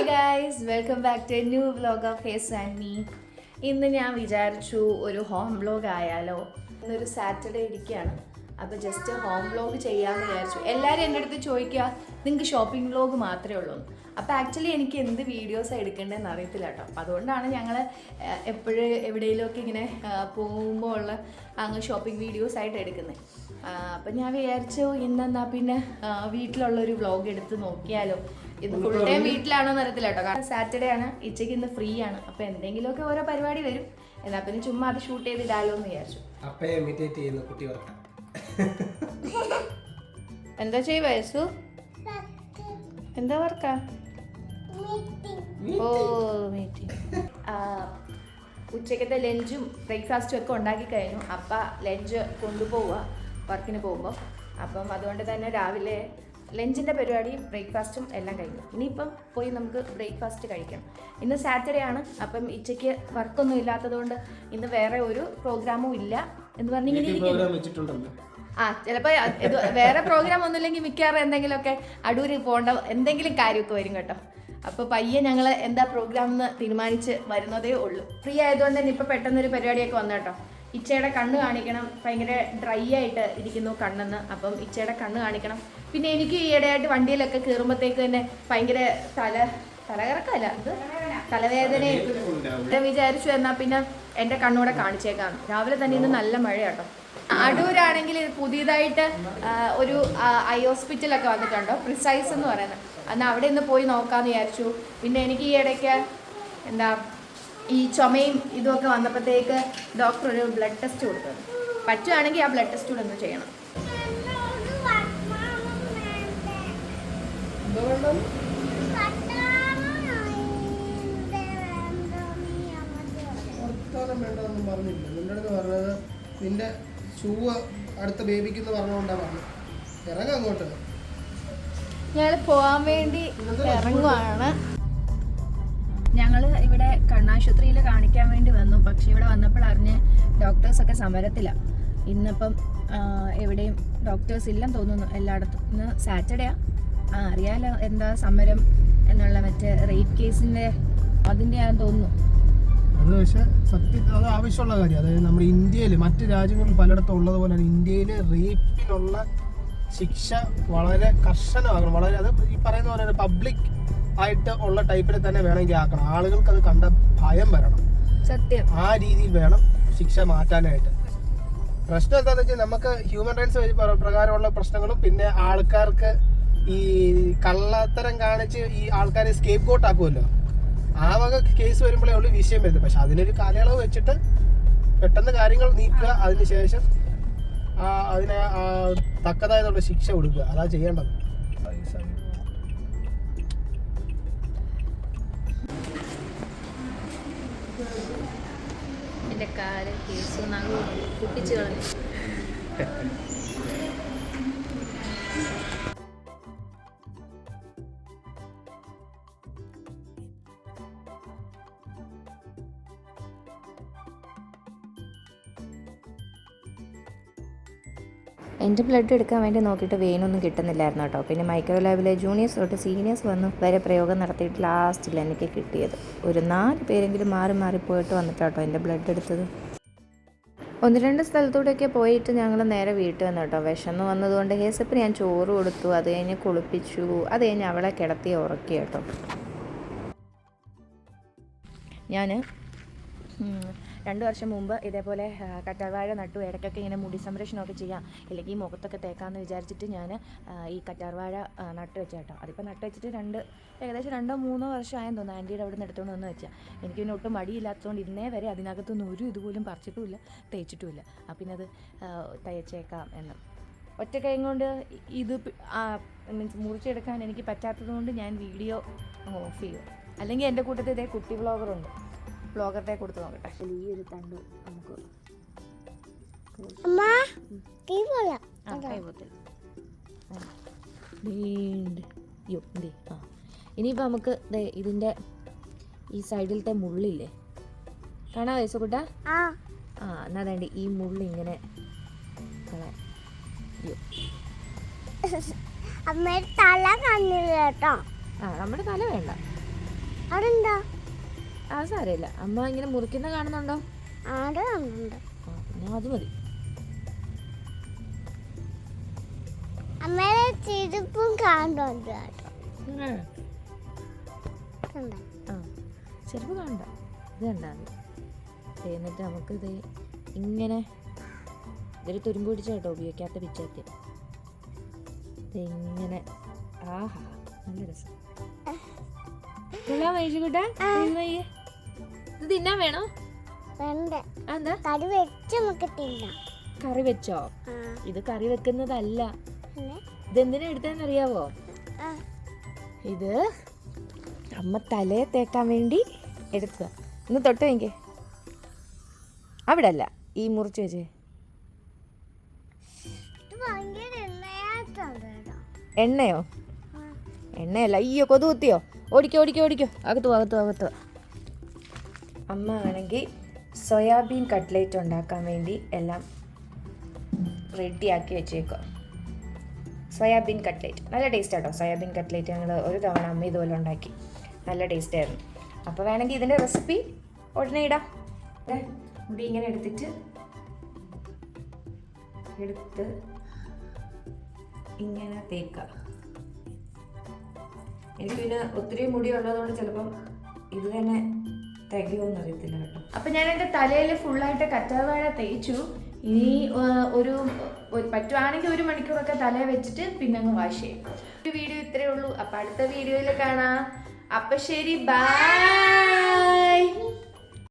Hi guys, welcome back to a new vlog of Hayes and me. ഇന്ന് ഞാൻ വിചാരിച്ചു ഒരു ഹോം വ്ലോഗ് ആയാലോ. ഇന്നൊരു സാറ്റർഡേ ഇരിക്കുകയാണ്, അപ്പോൾ ജസ്റ്റ് ഹോം വ്ലോഗ് ചെയ്യാമെന്ന് വിചാരിച്ചു. എല്ലാവരും എൻ്റെ അടുത്ത് ചോദിക്കുക നിങ്ങൾക്ക് ഷോപ്പിംഗ് വ്ലോഗ് മാത്രമേ ഉള്ളൂ. അപ്പോൾ ആക്ച്വലി എനിക്ക് എന്ത് വീഡിയോസാണ് എടുക്കേണ്ടതെന്ന് അറിയത്തില്ല കേട്ടോ. അപ്പോൾ അതുകൊണ്ടാണ് ഞങ്ങൾ എപ്പോഴും എവിടെയെങ്കിലുമൊക്കെ ഇങ്ങനെ പോകുമ്പോൾ ഉള്ള അങ്ങ് ഷോപ്പിംഗ് വീഡിയോസ് ആയിട്ട് എടുക്കുന്നത്. അപ്പം ഞാൻ വിചാരിച്ചു ഇന്നെന്നാൽ പിന്നെ വീട്ടിലുള്ളൊരു വ്ലോഗ് എടുത്ത് നോക്കിയാലോ. ഇത് ഫുൾ ടൈം വീട്ടിലാണോ എന്ന് അറിയത്തില്ല കേട്ടോ, കാരണം സാറ്റർഡേ ആണ്, ഉച്ചയ്ക്ക് ഇന്ന് ഫ്രീ ആണ്. അപ്പോൾ എന്തെങ്കിലുമൊക്കെ ഓരോ പരിപാടി വരും, എന്നാൽ പിന്നെ ചുമ്മാ അത് ഷൂട്ട് ചെയ്തിടാലോ എന്ന് വിചാരിച്ചു. എന്താ ചെയ്യ വയസ്സു? എന്താ വർക്കാ? ഓ മീറ്റിംഗ്. ഉച്ചക്കത്തെ ലഞ്ചും ബ്രേക്ക്ഫാസ്റ്റും ഒക്കെ ഉണ്ടാക്കി കഴിഞ്ഞു. അപ്പം ലഞ്ച് കൊണ്ടുപോവുക വർക്കിന് പോകുമ്പോൾ. അപ്പം അതുകൊണ്ട് തന്നെ രാവിലെ ലഞ്ചിൻ്റെ പരിപാടിയും ബ്രേക്ക്ഫാസ്റ്റും എല്ലാം കഴിഞ്ഞു. ഇനിയിപ്പം പോയി നമുക്ക് ബ്രേക്ക്ഫാസ്റ്റ് കഴിക്കണം. ഇന്ന് സാറ്റർഡേ ആണ്, അപ്പം ഉച്ചയ്ക്ക് വർക്കൊന്നും ഇല്ലാത്തതുകൊണ്ട് ഇന്ന് വേറെ ഒരു പ്രോഗ്രാമും ഇല്ല എന്ന് പറഞ്ഞിങ്ങനെ ഇരിക്കുന്നു. ചിലപ്പോൾ വേറെ പ്രോഗ്രാം ഒന്നുമില്ലെങ്കിൽ മിക്കവാറും എന്തെങ്കിലുമൊക്കെ അടൂര് പോകേണ്ട എന്തെങ്കിലും കാര്യമൊക്കെ വരും കേട്ടോ. അപ്പോൾ പയ്യെ ഞങ്ങൾ എന്താ പ്രോഗ്രാം എന്ന് തീരുമാനിച്ച് വരുന്നതേ ഉള്ളൂ. ഫ്രീ ആയതുകൊണ്ട് തന്നെ ഇപ്പോൾ പെട്ടെന്നൊരു പരിപാടിയൊക്കെ വന്നു കേട്ടോ. ഇച്ചയുടെ കണ്ണ് കാണിക്കണം, ഭയങ്കര ഡ്രൈ ആയിട്ട് ഇരിക്കുന്നു കണ്ണെന്ന്. അപ്പം ഇച്ചയുടെ കണ്ണ് കാണിക്കണം. പിന്നെ എനിക്ക് ഈയിടെയായിട്ട് വണ്ടിയിലൊക്കെ കയറുമ്പോഴത്തേക്ക് തന്നെ ഭയങ്കര തലകറക്കല്ല, ഇത് തലവേദന. വിചാരിച്ചു എന്നാൽ പിന്നെ എൻ്റെ കണ്ണൂടെ കാണിച്ചേക്കാം. രാവിലെ തന്നെ ഇന്ന് നല്ല മഴയാട്ടോ. അടൂരാണെങ്കിൽ പുതിയതായിട്ട് ഒരു ഐ ഹോസ്പിറ്റലൊക്കെ വന്നിട്ടുണ്ടോ, പ്രിസൈസ് എന്ന് പറയുന്നത്. എന്നാൽ അവിടെ ഒന്ന് പോയി നോക്കാമെന്ന് വിചാരിച്ചു. പിന്നെ എനിക്ക് ഈ ഇടയ്ക്ക് എന്താ ഈ ചുമയും ഇതുമൊക്കെ വന്നപ്പോഴത്തേക്ക് ഡോക്ടർ ഒരു ബ്ലഡ് ടെസ്റ്റ് കൊടുത്തത്. പറ്റുകയാണെങ്കിൽ ആ ബ്ലഡ് ടെസ്റ്റ് കൂടെ ഒന്ന് ചെയ്യണം. നിന്റെ ഷൂ അടുത്ത ബേബിക്ക് പറഞ്ഞുകൊണ്ടാ പറഞ്ഞു ഇറങ്ങാം അങ്ങോട്ട്. ഞങ്ങൾ പോകാൻ വേണ്ടി ഇറങ്ങുവാണ്. ഞങ്ങൾ ഇവിടെ കണ്ണാശുപത്രിയിൽ കാണിക്കാൻ വേണ്ടി വന്നു. പക്ഷെ ഇവിടെ വന്നപ്പോൾ അറിഞ്ഞ് ഡോക്ടേഴ്സൊക്കെ സമരത്തിലാണ്. ഇന്നിപ്പം എവിടെയും ഡോക്ടേഴ്സ് ഇല്ലെന്ന് തോന്നുന്നു എല്ലായിടത്തും. ഇന്ന് സാറ്റർഡേയാ. അറിയാലോ എന്താ സമരം എന്നുള്ള, മറ്റേ റേപ്പ് കേസിൻ്റെ അതിൻ്റെ ആണെന്ന് തോന്നുന്നു. അത് പക്ഷേ സത്യത്തിൽ അത് ആവശ്യമുള്ള കാര്യം. അതായത് നമ്മുടെ ഇന്ത്യയിൽ മറ്റ് രാജ്യങ്ങളിൽ പലയിടത്തും ഉള്ളതുപോലെയാണ് ഇന്ത്യയിൽ റേപ്പിനുള്ള ശിക്ഷ വളരെ കർശനമാകണം. വളരെ അത് ഈ പറയുന്ന പോലെ പബ്ലിക് ആയിട്ട് ഉള്ള ടൈപ്പിൽ തന്നെ വേണമെങ്കിൽ ആക്കണം. ആളുകൾക്ക് അത് കണ്ട ഭയം വരണം. സത്യം, ആ രീതിയിൽ വേണം ശിക്ഷ മാറ്റാനായിട്ട്. പ്രശ്നം എന്താണെന്ന് വെച്ചാൽ നമുക്ക് ഹ്യൂമൻ റൈറ്റ്സ് പ്രകാരമുള്ള പ്രശ്നങ്ങളും പിന്നെ ആൾക്കാർക്ക് ഈ കള്ളത്തരം കാണിച്ച് ഈ ആൾക്കാരെ സ്കേപ്പ് കോട്ട് ആക്കുമല്ലോ, ആ വക കേസ് വരുമ്പോഴേ ഉള്ളൂ വിഷയം വരുന്നത്. പക്ഷെ അതിനൊരു കാലയളവ് വെച്ചിട്ട് പെട്ടെന്ന് കാര്യങ്ങൾ നീക്കുക, അതിനുശേഷം അതിനെ തക്കതായതുള്ള ശിക്ഷ കൊടുക്കുക, അതാ ചെയ്യേണ്ടത്. എൻ്റെ കാല് കേസ് കുട്ടിച്ചു കളഞ്ഞു. എൻ്റെ ബ്ലഡ് എടുക്കാൻ വേണ്ടി നോക്കിയിട്ട് വെയിനൊന്നും കിട്ടുന്നില്ലായിരുന്നു കേട്ടോ. പിന്നെ മൈക്രോ ലാബിലെ ജൂനിയേഴ്സ് തൊട്ട് സീനിയേഴ്സ് വന്ന് വരെ പ്രയോഗം നടത്തിയിട്ട് ലാസ്റ്റിൽ എനിക്ക് കിട്ടിയത്. ഒരു 4 പേരെങ്കിലും മാറിപ്പോയിട്ട് വന്നിട്ടാട്ടോ എൻ്റെ ബ്ലഡ് എടുത്തത്. 1-2 സ്ഥലത്തൂടെയൊക്കെ പോയിട്ട് ഞങ്ങൾ നേരെ വീട്ടിൽ വന്നു കേട്ടോ. വിശന്ന് വന്നതുകൊണ്ട് ഹേസപ്പിന് ഞാൻ ചോറ് കൊടുത്തു, അത് കഴിഞ്ഞ് കുളിപ്പിച്ചു, അത് കഴിഞ്ഞ് അവളെ കിടത്തി ഉറക്കി കേട്ടോ. ഞാൻ 2 വർഷം മുമ്പ് ഇതേപോലെ കറ്റാർവാഴ നട്ടു. ഇടയ്ക്കൊക്കെ ഇങ്ങനെ മുടി സംരക്ഷണമൊക്കെ ചെയ്യാം, അല്ലെങ്കിൽ മുഖത്തൊക്കെ തേക്കാമെന്ന് വിചാരിച്ചിട്ട് ഞാൻ ഈ കറ്റാർവാഴ നട്ട് വെച്ച കേട്ടോ. അതിപ്പോൾ നട്ട് വെച്ചിട്ട് ഏകദേശം 2-3 വർഷമായെന്ന് തോന്നുന്നു. ആൻറ്റിയുടെ അവിടെ നിന്ന് എടുത്തുകൊണ്ട് വന്ന് വെച്ചാൽ. എനിക്ക് പിന്നെ ഒട്ടും മടിയില്ലാത്തതുകൊണ്ട് ഇന്നേ വരെ അതിനകത്തൊന്നും ഒരു ഇതുപോലും പറിച്ചിട്ടുമില്ല, തേച്ചിട്ടുമില്ല. അപ്പം പിന്നെ അത് തേച്ചേക്കാം എന്ന്. ഒറ്റ കൈ കൊണ്ട് ഇത് മീൻസ് മുറിച്ചെടുക്കാൻ എനിക്ക് പറ്റാത്തത് കൊണ്ട് ഞാൻ വീഡിയോ ഓഫ് ചെയ്യും. അല്ലെങ്കിൽ എൻ്റെ കൂട്ടത്തിൽ ഇതേ കുട്ടി വ്ളോഗറുണ്ട്, ബ്ലോഗറിനെ കൊടുത്ത് നോക്കട്ടെ. ഈ ഒരു തണ്ട് നമുക്ക് ഇനിയിപ്പോൾ നമുക്ക് ഇതിൻ്റെ ഈ സൈഡിലത്തെ മുള്ളില്ലേ കാണാൻ വയസ്സുകൂട്ടാ? എന്നാ വേണ്ടി ഈ മുള്ളിങ്ങനെ അമ്മയുടെ തല കാണില്ല കേട്ടോ. നമ്മുടെ തല വേണ്ട, ആടുണ്ടോ? അത് സാരമില്ല. അമ്മ ഇങ്ങനെ മുറിക്കുന്ന കാണുന്നുണ്ടോ? ആട് കാണുന്നുണ്ട്. പിന്നെ അത് മതി. അമ്മയുടെ ചെരുപ്പും കാണുന്നുണ്ട് കേട്ടോ. ആ ചെറുപ്പം കാണണ്ട, ഇത് കണ്ടാ മതി. എന്നിട്ട് നമുക്കിത് ഇങ്ങനെ ഇതൊരു തുരുമ്പ് പിടിച്ച കേട്ടോ, ഉപയോഗിക്കാത്ത പിച്ചാത്തി. ഇതിങ്ങനെ ആഹാ നല്ല രസം. മേടിച്ചുകൂട്ടാ ഇത് തിന്നാൻ വേണോ? എന്താ കറി വെച്ച് നമുക്ക് തിന്നാം. കറി വെച്ചോ? ഇത് കറി വെക്കുന്നതല്ല. ഇതെന്തിനാ എടുത്തതെന്നറിയാവോ? ഇത് അമ്മ തലയെ തേക്കാൻ വേണ്ടി എടുത്തതാ. ഒന്ന് തൊട്ട് എനിക്ക് അവിടെ അല്ല, ഈ മുറിച്ച് വെച്ചേ. എണ്ണയോ? എണ്ണയല്ല. അയ്യോ കൊതു കുത്തിയോ? ഓടിക്കോ ഓടിക്കോ ഓടിക്കോ. അകത്തു. അമ്മ ആണെങ്കിൽ സോയാബീൻ കട്ട്ലേറ്റ് ഉണ്ടാക്കാൻ വേണ്ടി എല്ലാം റെഡിയാക്കി വെച്ചേക്കുക. സോയാബീൻ കട്ട്ലേറ്റ് നല്ല ടേസ്റ്റ് ആട്ടോ. സോയാബീൻ കട്ട്ലേറ്റ് ഞങ്ങൾ ഒരു തവണ അമ്മ ഇതുപോലെ ഉണ്ടാക്കി, നല്ല ടേസ്റ്റ് ആയിരുന്നു. അപ്പോൾ വേണമെങ്കിൽ ഇതിൻ്റെ റെസിപ്പി ഉടനെ ഇടാം. മുടി ഇങ്ങനെ എടുത്ത് ഇങ്ങനെ തേക്കുക. എനിക്ക് പിന്നെ ഒത്തിരി മുടി ഉള്ളതുകൊണ്ട് ചിലപ്പം ഇത് തന്നെ തികയുമെന്ന് അറിയത്തില്ല കേട്ടോ. അപ്പം ഞാൻ എൻ്റെ തലയിൽ ഫുള്ളായിട്ട് കറ്റാർവാഴ തേച്ചു. ഇനി ഒരു പറ്റുവാണെങ്കിൽ 1 മണിക്കൂറൊക്കെ തല വെച്ചിട്ട് പിന്നെ അങ്ങ് വാഷ് ചെയ്യും. ഒരു വീഡിയോ ഇത്രയേ ഉള്ളൂ. അപ്പം അടുത്ത വീഡിയോയിൽ കാണാം. അപ്പം ശരി, ബൈ.